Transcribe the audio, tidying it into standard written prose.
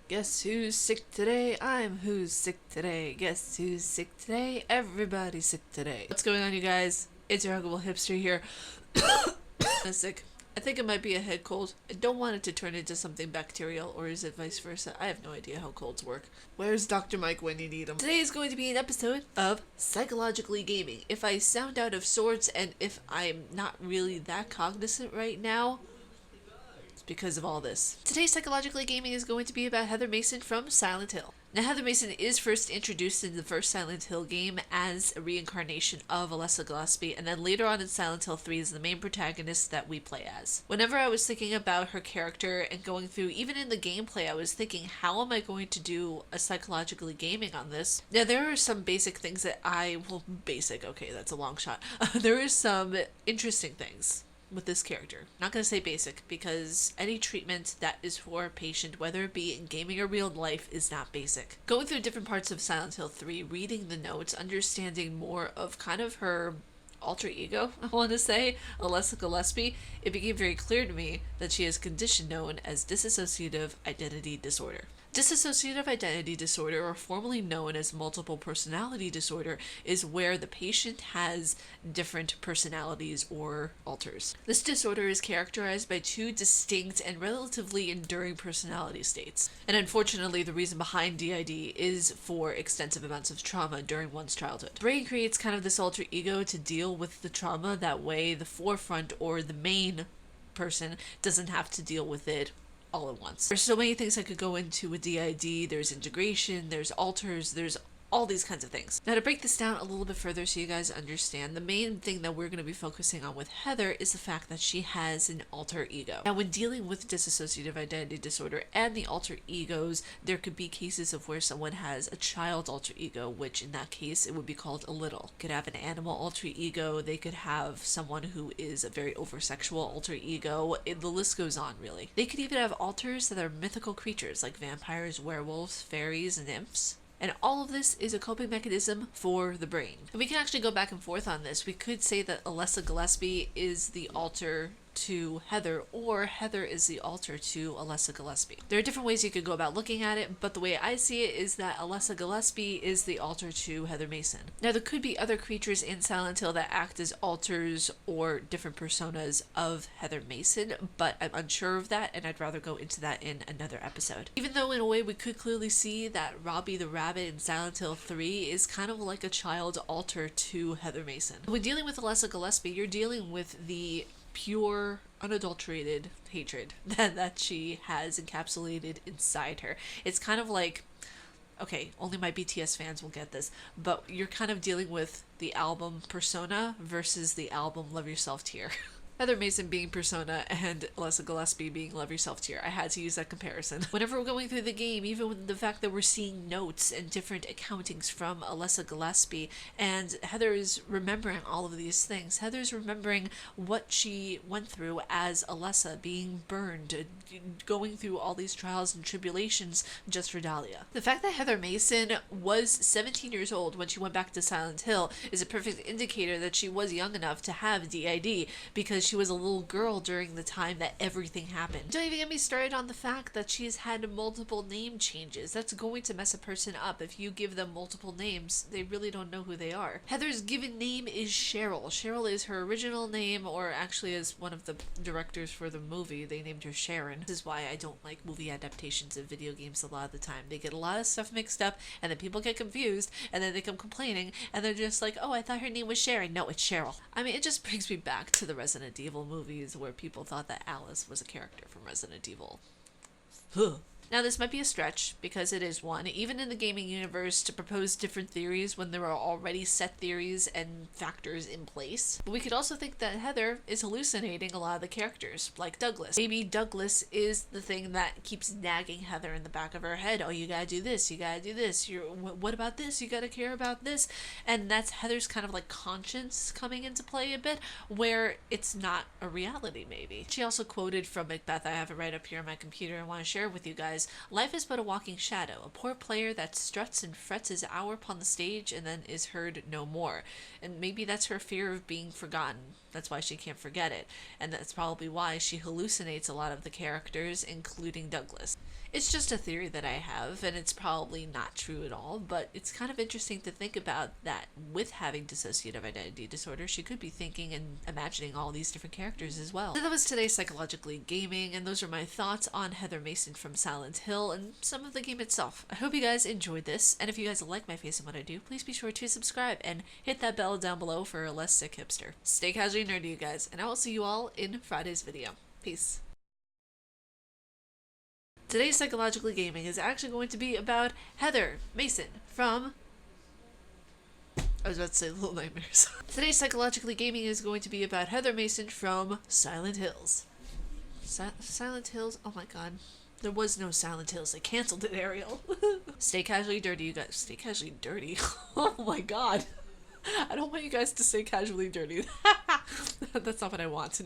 Guess who's sick today? I'm who's sick today. Guess who's sick today? Everybody's sick today. What's going on, you guys? It's your huggable hipster here. I'm sick. I think it might be a head cold. I don't want it to turn into something bacterial, or is it vice versa? I have no idea how colds work. Where's Dr. Mike when you need him? Today is going to be an episode of Psychologically Gaming. If I sound out of sorts and if I'm not really that cognizant right now, because of all this. Today's Psychologically Gaming is going to be about Heather Mason from Silent Hill. Now, Heather Mason is first introduced in the first Silent Hill game as a reincarnation of Alessa Gillespie, and then later on in Silent Hill 3 is the main protagonist that we play as. Whenever I was thinking about her character and going through, even in the gameplay, I was thinking, how am I going to do a psychologically gaming on this? Now, there are some basic things that okay, that's a long shot. There are some interesting things with this character. Not going to say basic, because any treatment that is for a patient, whether it be in gaming or real life, is not basic. Going through different parts of Silent Hill 3, reading the notes, understanding more of kind of her alter ego, I want to say, Alessa Gillespie, it became very clear to me that she has a condition known as dissociative identity disorder. Dissociative identity disorder, or formerly known as multiple personality disorder, is where the patient has different personalities or alters. This disorder is characterized by two distinct and relatively enduring personality states. And unfortunately, the reason behind DID is for extensive amounts of trauma during one's childhood. The brain creates kind of this alter ego to deal with the trauma. That way, the forefront or the main person doesn't have to deal with it all at once. There's so many things I could go into with DID. There's integration, there's alters, there's all these kinds of things. Now, to break this down a little bit further so you guys understand, the main thing that we're going to be focusing on with Heather is the fact that she has an alter ego. Now, when dealing with dissociative identity disorder and the alter egos, there could be cases of where someone has a child alter ego, which in that case, it would be called a little. Could have an animal alter ego, they could have someone who is a very over-sexual alter ego, the list goes on, really. They could even have alters that are mythical creatures, like vampires, werewolves, fairies, and imps. And all of this is a coping mechanism for the brain. And we can actually go back and forth on this. We could say that Alessa Gillespie is the alter to Heather, or Heather is the alter to Alessa Gillespie. There are different ways you could go about looking at it, but the way I see it is that Alessa Gillespie is the alter to Heather Mason. Now, there could be other creatures in Silent Hill that act as alters or different personas of Heather Mason, but I'm unsure of that, and I'd rather go into that in another episode. Even though in a way we could clearly see that Robbie the Rabbit in Silent Hill 3 is kind of like a child alter to Heather Mason. When dealing with Alessa Gillespie, you're dealing with the pure, unadulterated hatred that she has encapsulated inside her. It's kind of like, okay, only my BTS fans will get this, but you're kind of dealing with the album Persona versus the album Love Yourself Tear. Heather Mason being Persona and Alessa Gillespie being Love Yourself Tear. I had to use that comparison. Whenever we're going through the game, even with the fact that we're seeing notes and different accountings from Alessa Gillespie, and Heather is remembering all of these things. Heather's remembering what she went through as Alessa, being burned, going through all these trials and tribulations just for Dahlia. The fact that Heather Mason was 17 years old when she went back to Silent Hill is a perfect indicator that she was young enough to have DID, because she was a little girl during the time that everything happened. Don't even get me started on the fact that she's had multiple name changes. That's going to mess a person up. If you give them multiple names, they really don't know who they are. Heather's given name is Cheryl. Cheryl is her original name, or actually as one of the directors for the movie, they named her Sharon. This is why I don't like movie adaptations of video games a lot of the time. They get a lot of stuff mixed up, and then people get confused, and then they come complaining, and they're just like, oh, I thought her name was Sharon. No, it's Cheryl. I mean, it just brings me back to the Resident Evil movies where people thought that Alice was a character from Resident Evil. Huh. Now, this might be a stretch, because it is one, even in the gaming universe, to propose different theories when there are already set theories and factors in place. But we could also think that Heather is hallucinating a lot of the characters, like Douglas. Maybe Douglas is the thing that keeps nagging Heather in the back of her head. Oh, you gotta do this, you gotta do this, what about this, you gotta care about this. And that's Heather's kind of like conscience coming into play a bit, where it's not a reality, maybe. She also quoted from Macbeth, I have it right up here on my computer, I want to share it with you guys. Life is but a walking shadow, a poor player that struts and frets his hour upon the stage and then is heard no more. And maybe that's her fear of being forgotten. That's why she can't forget it. And that's probably why she hallucinates a lot of the characters, including Douglas. It's just a theory that I have, and it's probably not true at all, but it's kind of interesting to think about that with having dissociative identity disorder, she could be thinking and imagining all these different characters as well. So that was today's Psychologically Gaming, and those are my thoughts on Heather Mason from Silent Hill and some of the game itself. I hope you guys enjoyed this, and if you guys like my face and what I do, please be sure to subscribe and hit that bell down below for a less sick hipster. Stay casually nerdy, you guys, and I will see you all in Friday's video. Peace. Today's Psychologically Gaming is actually going to be about Heather Mason from... I was about to say Little Nightmares. Today's Psychologically Gaming is going to be about Heather Mason from Silent Hills. Silent Hills? Oh my god. There was no Silent Hills. They canceled it, Ariel. Stay casually dirty, you guys. Stay casually dirty? Oh my god. I don't want you guys to stay casually dirty. That's not what I want to know.